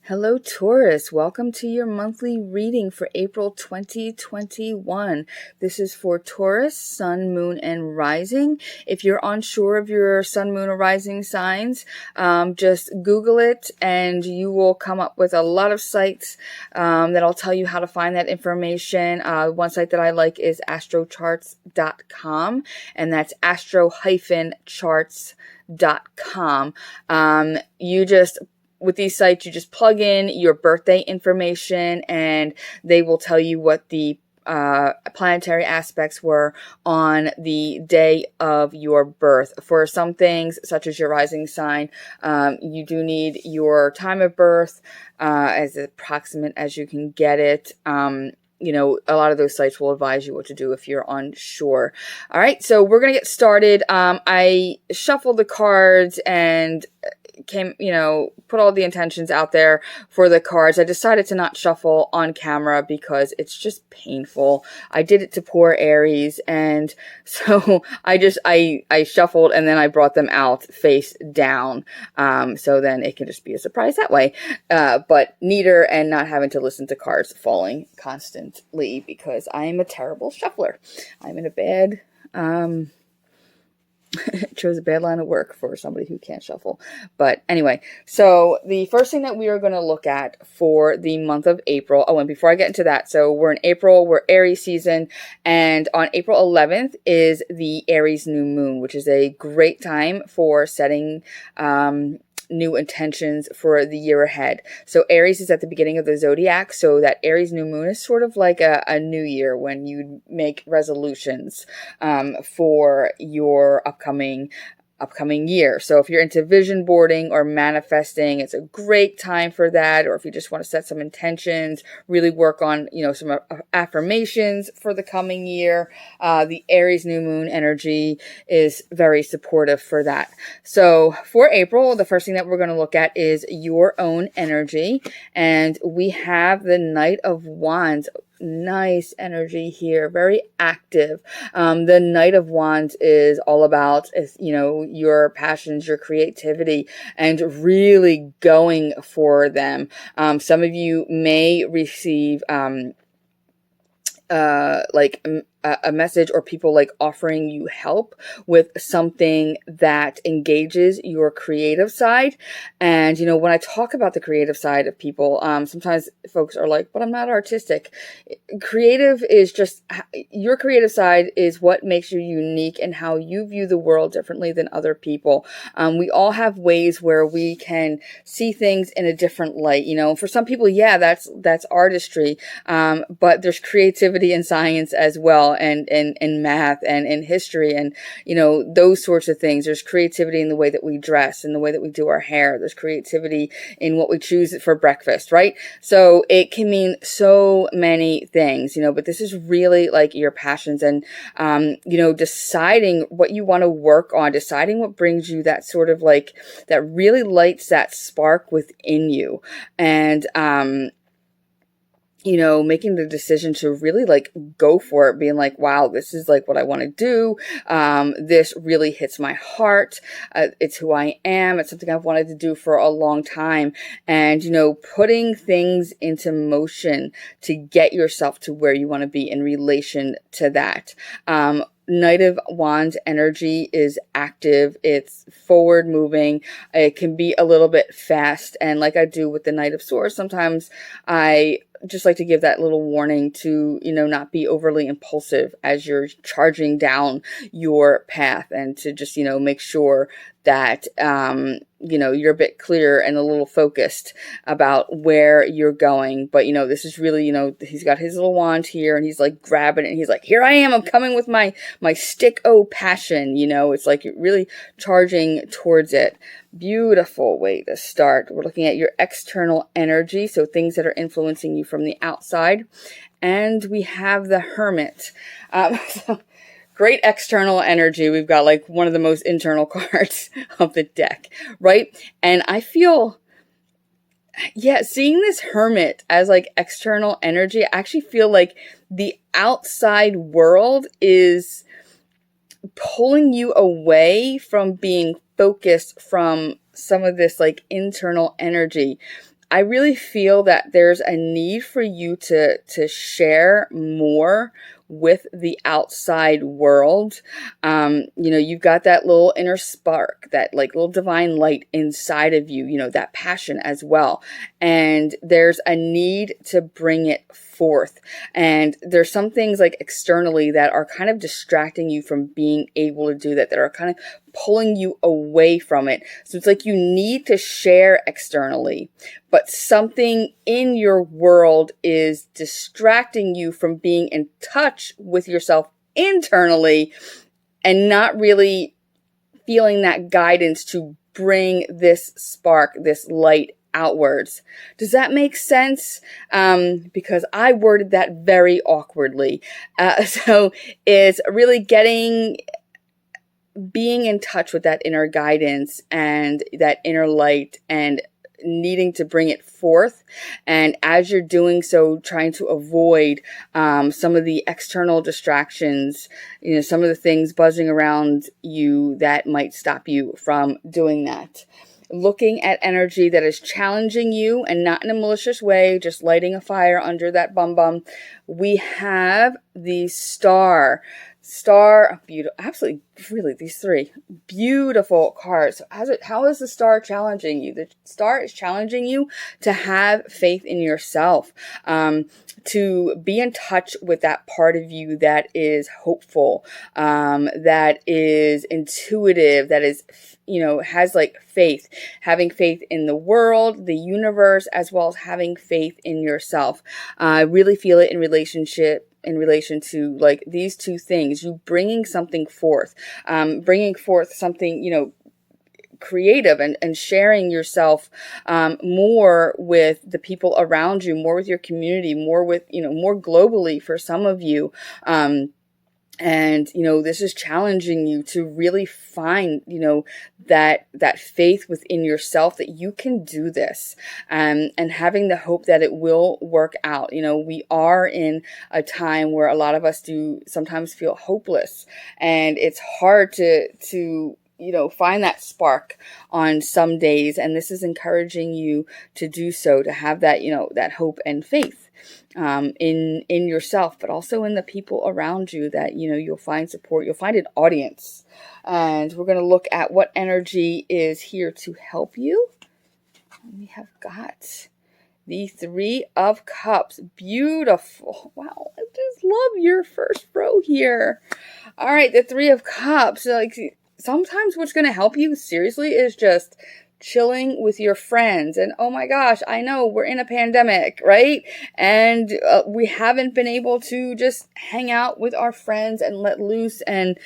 Hello, Taurus. Welcome to your monthly reading for April 2021. This is for Taurus, Sun, Moon, and Rising. If you're unsure of your Sun, Moon, or Rising signs, just Google it and you will come up with a lot of sites that'll tell you how to find that information. One site that I like is astrocharts.com, and that's astro-charts.com. With these sites, you just plug in your birthday information and they will tell you what the planetary aspects were on the day of your birth. For some things, such as your rising sign, you do need your time of birth as approximate as you can get it. A lot of those sites will advise you what to do if you're unsure. All right, so we're going to get started. I shuffled the cards and put all the intentions out there for the cards. I decided to not shuffle on camera because it's just painful. I did it to poor Aries, and so I shuffled and then I brought them out face down. So then it can just be a surprise that way. But neater and not having to listen to cards falling constantly because I am a terrible shuffler. I'm in a bad chose a bad line of work for somebody who can't shuffle. But anyway, so the first thing that we are going to look at for the month of April. Oh, and before I get into that, so we're in April, we're Aries season, and on April 11th is the Aries new moon, which is a great time for setting new intentions for the year ahead. So Aries is at the beginning of the zodiac, so that Aries new moon is sort of like a new year when you make resolutions for your upcoming year. So if you're into vision boarding or manifesting, it's a great time for that. Or if you just want to set some intentions, really work on, some affirmations for the coming year. The Aries new moon energy is very supportive for that. So for April, the first thing that we're going to look at is your own energy. And we have the Knight of Wands. Nice energy here, very active. The Knight of Wands is all about, your passions, your creativity, and really going for them. Some of you may receive a message or people offering you help with something that engages your creative side. And, when I talk about the creative side of people, sometimes folks are like, but I'm not artistic. Creative is just, your creative side is what makes you unique and how you view the world differently than other people. We all have ways where we can see things in a different light. For some people, yeah, that's artistry. But there's creativity in science as well. And in math and in history and, those sorts of things. There's creativity in the way that we dress and the way that we do our hair. There's creativity in what we choose for breakfast, right? So it can mean so many things, but this is really like your passions and, deciding what you want to work on, deciding what brings you that sort of that really lights that spark within you. And, making the decision to really go for it, being like, wow, this is what I want to do. This really hits my heart. It's who I am. It's something I've wanted to do for a long time. And, putting things into motion to get yourself to where you want to be in relation to that. Knight of Wands energy is active. It's forward moving. It can be a little bit fast. And like I do with the Knight of Swords, sometimes I just like to give that little warning to, not be overly impulsive as you're charging down your path and to just, make sure that, you're a bit clear and a little focused about where you're going. But, this is really, he's got his little wand here and he's grabbing it and he's like, here I am. I'm coming with my stick-o passion. It's really charging towards it. Beautiful way to start. We're looking at your external energy. So things that are influencing you from the outside. And we have the Hermit. So great external energy. We've got one of the most internal cards of the deck, right? And I feel, seeing this Hermit as external energy, I actually feel like the outside world is pulling you away from being focused from some of this internal energy. I really feel that there's a need for you to share more with the outside world. You've got that little inner spark, that like little divine light inside of you, that passion as well. And there's a need to bring it forth. And there's some things like externally that are kind of distracting you from being able to do that are kind of pulling you away from it. So it's like you need to share externally, but something in your world is distracting you from being in touch with yourself internally and not really feeling that guidance to bring this spark, this light outwards. Does that make sense? Because I worded that very awkwardly. So it's really being in touch with that inner guidance and that inner light and needing to bring it forth. And as you're doing so, trying to avoid some of the external distractions, some of the things buzzing around you that might stop you from doing that. Looking at energy that is challenging you and not in a malicious way, just lighting a fire under that bum. We have the star, beautiful, absolutely, really, these three beautiful cards. How is the star challenging you? The star is challenging you to have faith in yourself, to be in touch with that part of you that is hopeful, that is intuitive, that is, has like faith, having faith in the world, the universe, as well as having faith in yourself. I really feel it in relation to like these two things, you bringing something forth, something, creative and sharing yourself more with the people around you, more with your community, more with, more globally for some of you. And, this is challenging you to really find, that faith within yourself that you can do this, and having the hope that it will work out. We are in a time where a lot of us do sometimes feel hopeless, and it's hard to find that spark on some days. And this is encouraging you to do so, to have that, that hope and faith in yourself, but also in the people around you, that, you'll find support, you'll find an audience. And we're going to look at what energy is here to help you. We have got the Three of Cups. Beautiful. Wow. I just love your first row here. All right. The Three of Cups. Like, sometimes what's going to help you seriously is just chilling with your friends. And oh my gosh, I know we're in a pandemic, right? And we haven't been able to just hang out with our friends and let loose and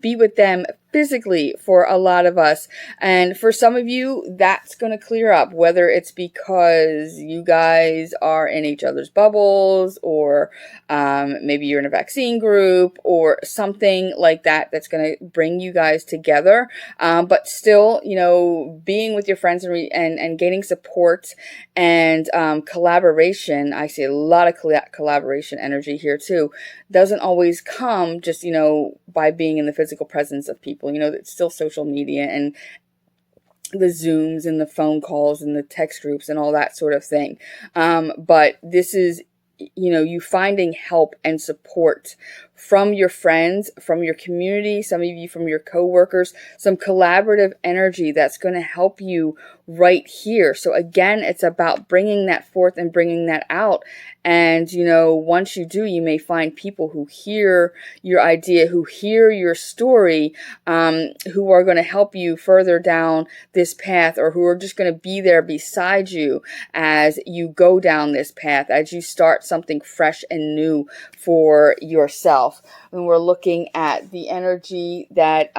be with them physically for a lot of us. And for some of you, that's going to clear up, whether it's because you guys are in each other's bubbles, or maybe you're in a vaccine group or something like that, that's going to bring you guys together. But still, being with your friends and gaining support and collaboration. I see a lot of collaboration energy here too. Doesn't always come just, by being in the physical presence of people. It's still social media and the Zooms and the phone calls and the text groups and all that sort of thing. But this is, you finding help and support from your friends, from your community, some of you from your coworkers, some collaborative energy that's going to help you right here. So again, it's about bringing that forth and bringing that out. And, once you do, you may find people who hear your idea, who hear your story, who are going to help you further down this path, or who are just going to be there beside you as you go down this path, as you start something fresh and new for yourself. When we're looking at the energy that,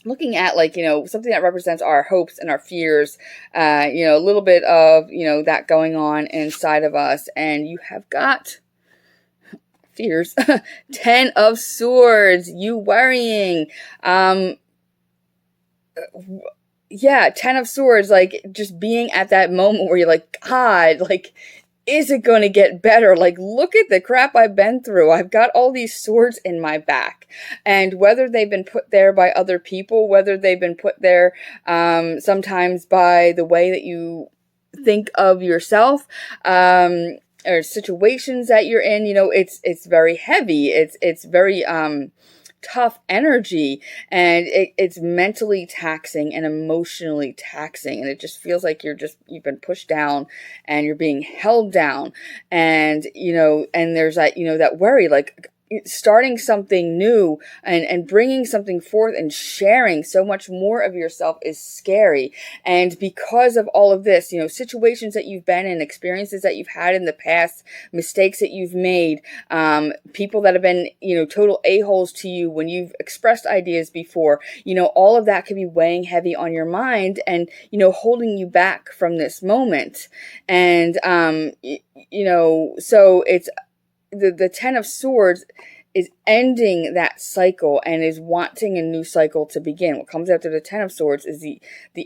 looking at something that represents our hopes and our fears, a little bit of, that going on inside of us. And you have got fears, 10 of Swords, you worrying, 10 of Swords, like just being at that moment where you're like, God, like, is it going to get better? Like, look at the crap I've been through. I've got all these swords in my back. And whether they've been put there by other people, whether they've been put there sometimes by the way that you think of yourself, or situations that you're in, it's very heavy. It's very tough energy, and it's mentally taxing and emotionally taxing, and it just feels like you've been pushed down and you're being held down, and and there's that worry, like starting something new and bringing something forth and sharing so much more of yourself is scary. And because of all of this, situations that you've been in, experiences that you've had in the past, mistakes that you've made, people that have been, total a-holes to you when you've expressed ideas before, all of that could be weighing heavy on your mind and, holding you back from this moment. And, so it's, the Ten of Swords is ending that cycle and is wanting a new cycle to begin. What comes after the Ten of Swords is the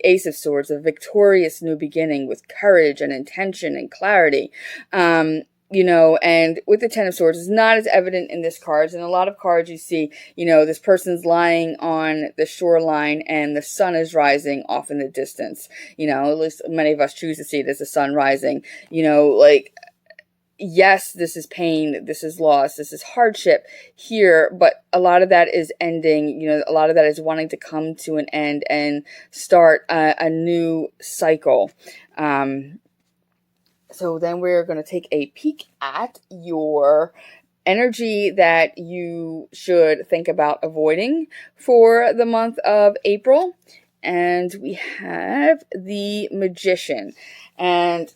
Ace of Swords, a victorious new beginning with courage and intention and clarity. And with the Ten of Swords, it's not as evident in this cards. In a lot of cards you see, this person's lying on the shoreline and the sun is rising off in the distance. At least many of us choose to see it as the sun rising, yes, this is pain, this is loss, this is hardship here, but a lot of that is ending, a lot of that is wanting to come to an end and start a new cycle. So then we're going to take a peek at your energy that you should think about avoiding for the month of April. And we have the Magician. And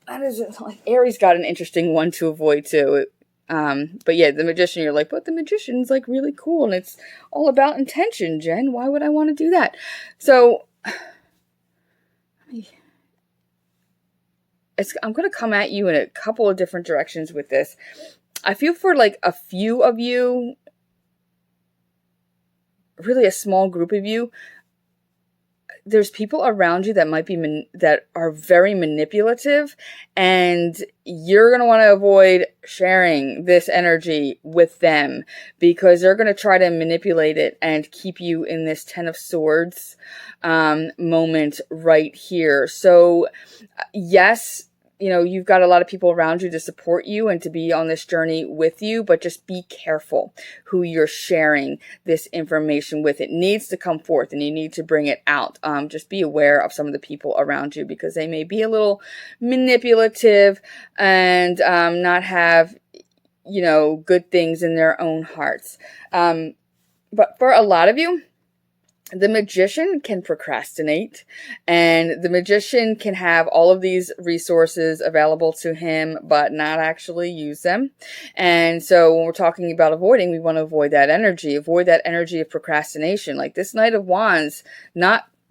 that is, like, Aries got an interesting one to avoid too. But yeah, the Magician, you're like, but the Magician's like really cool and it's all about intention, Jen. Why would I want to do that? So I'm going to come at you in a couple of different directions with this. I feel for like a few of you, really a small group of you, there's people around you that might be that are very manipulative, and you're going to want to avoid sharing this energy with them because they're going to try to manipulate it and keep you in this Ten of Swords moment right here. So yes, you've got a lot of people around you to support you and to be on this journey with you, but just be careful who you're sharing this information with. It needs to come forth and you need to bring it out. Just be aware of some of the people around you because they may be a little manipulative and not have, good things in their own hearts. But for a lot of you, the Magician can procrastinate, and the Magician can have all of these resources available to him, but not actually use them. And so when we're talking about avoiding, we want to avoid that energy of procrastination. Like this Knight of Wands,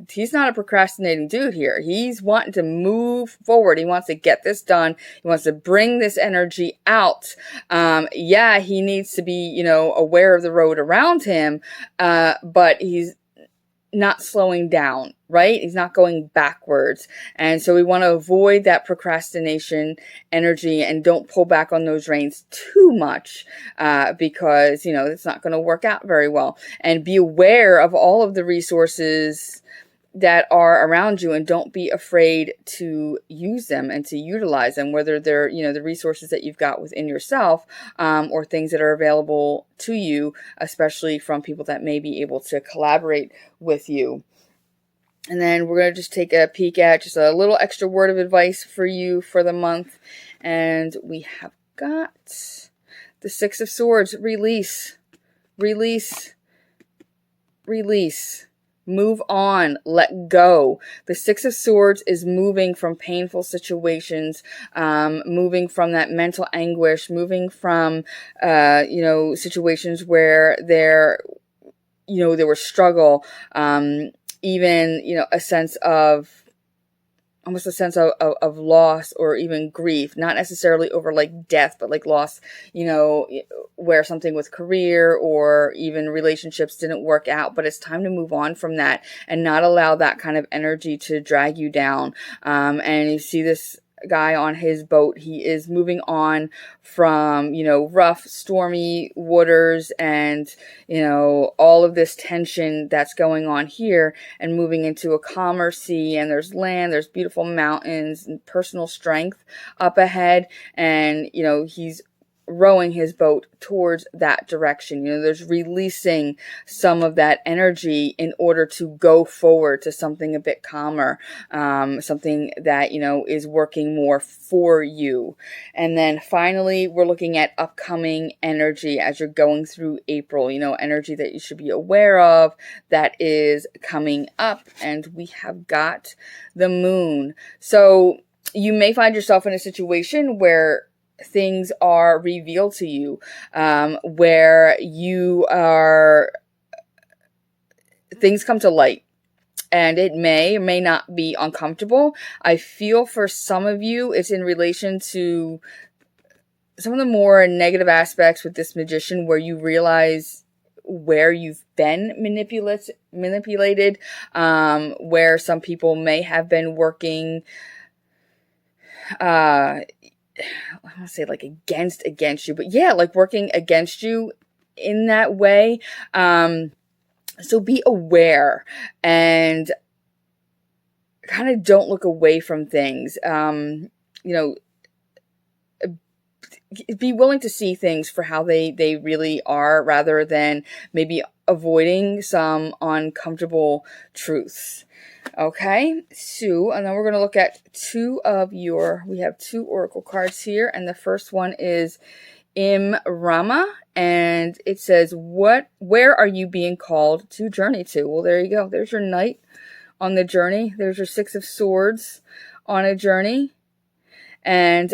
he's not a procrastinating dude here. He's wanting to move forward. He wants to get this done. He wants to bring this energy out. He needs to be, aware of the road around him, but he's not slowing down, right? He's not going backwards. And so we want to avoid that procrastination energy and don't pull back on those reins too much because, it's not going to work out very well. And be aware of all of the resources that are around you and don't be afraid to use them and to utilize them, whether they're, the resources that you've got within yourself or things that are available to you, especially from people that may be able to collaborate with you. And then we're going to just take a peek at just a little extra word of advice for you for the month. And we have got the Six of Swords. Release. Move on, let go. The Six of Swords is moving from painful situations, moving from that mental anguish, moving from, situations where there was struggle, even, a sense of, almost a sense of loss or even grief, not necessarily over like death, but like loss, where something with career or even relationships didn't work out, but it's time to move on from that and not allow that kind of energy to drag you down. And you see this guy on his boat. He is moving on from, rough, stormy waters and, all of this tension that's going on here, and moving into a calmer sea, and there's land, there's beautiful mountains and personal strength up ahead. And, he's rowing his boat towards that direction. There's releasing some of that energy in order to go forward to something a bit calmer, something that, is working more for you. And then finally, we're looking at upcoming energy as you're going through April, energy that you should be aware of that is coming up. And we have got the moon. So you may find yourself in a situation where things are revealed to you, where things come to light, and it may or may not be uncomfortable. I feel for some of you, it's in relation to some of the more negative aspects with this Magician, where you realize where you've been manipulated, where some people may have been working, I want to say like against you, but yeah, like working against you in that way. So be aware and kind of don't look away from things. Be willing to see things for how they really are, rather than maybe avoiding some uncomfortable truths. Okay, so, and then we're going to look at we have 2 oracle cards here, and the first one is Rama, and it says, where are you being called to journey to? Well, there you go. There's your knight on the journey. There's your 6 of swords on a journey. And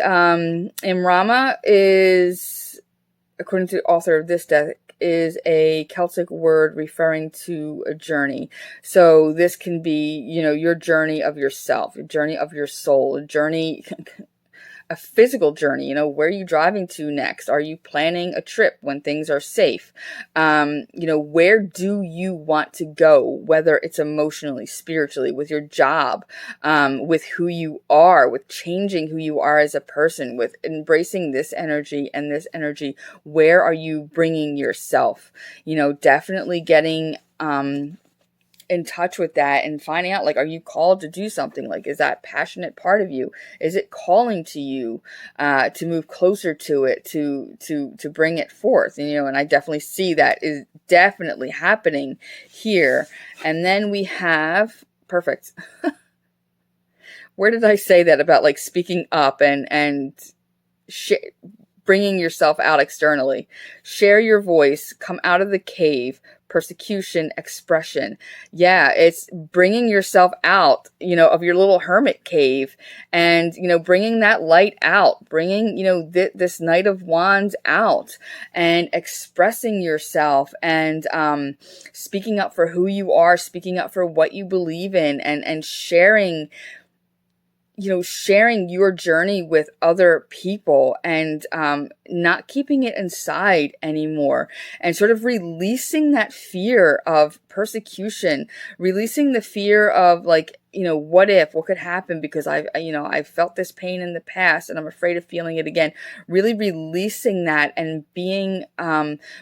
Rama is, according to the author of this deck, is a Celtic word referring to a journey. So this can be, your journey of yourself, your journey of your soul, a physical journey. Where are you driving to next? Are you planning a trip when things are safe? Where do you want to go, whether it's emotionally, spiritually, with your job, with who you are, with changing who you are as a person, with embracing this energy and this energy. Where are you bringing yourself? Definitely getting, in touch with that and finding out, like, are you called to do something? Like, is that passionate part of you? Is it calling to you to move closer to it, to bring it forth? And I definitely see that is definitely happening here. And then we have, perfect. Where did I say that about like speaking up and bringing yourself out externally? Share your voice, come out of the cave, persecution, expression. Yeah, it's bringing yourself out, of your little hermit cave, and, bringing that light out, bringing, this Knight of Wands out, and expressing yourself, and speaking up for who you are, speaking up for what you believe in, and sharing sharing your journey with other people, and not keeping it inside anymore, and sort of releasing that fear of persecution, releasing the fear of like, what could happen, because I've felt this pain in the past and I'm afraid of feeling it again. Really releasing that and being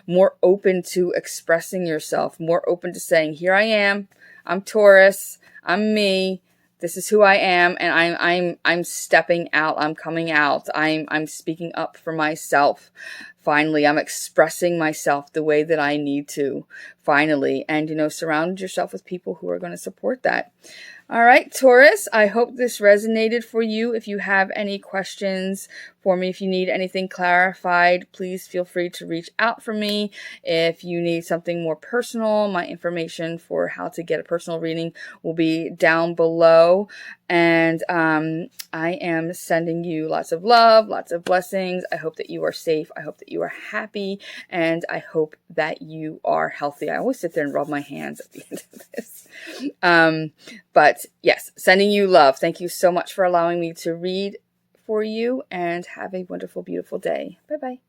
more open to expressing yourself, more open to saying, here I am, I'm Taurus, I'm me. This is who I am, and I'm stepping out. I'm coming out. I'm speaking up for myself. Finally, I'm expressing myself the way that I need to. Finally, and surround yourself with people who are going to support that. All right, Taurus, I hope this resonated for you. If you have any questions for me, if you need anything clarified, please feel free to reach out for me. If you need something more personal, my information for how to get a personal reading will be down below. And I am sending you lots of love, lots of blessings. I hope that you are safe. I hope that you are happy. And I hope that you are healthy. I always sit there and rub my hands at the end of this. But yes, sending you love. Thank you so much for allowing me to read for you, and have a wonderful, beautiful day. Bye-bye.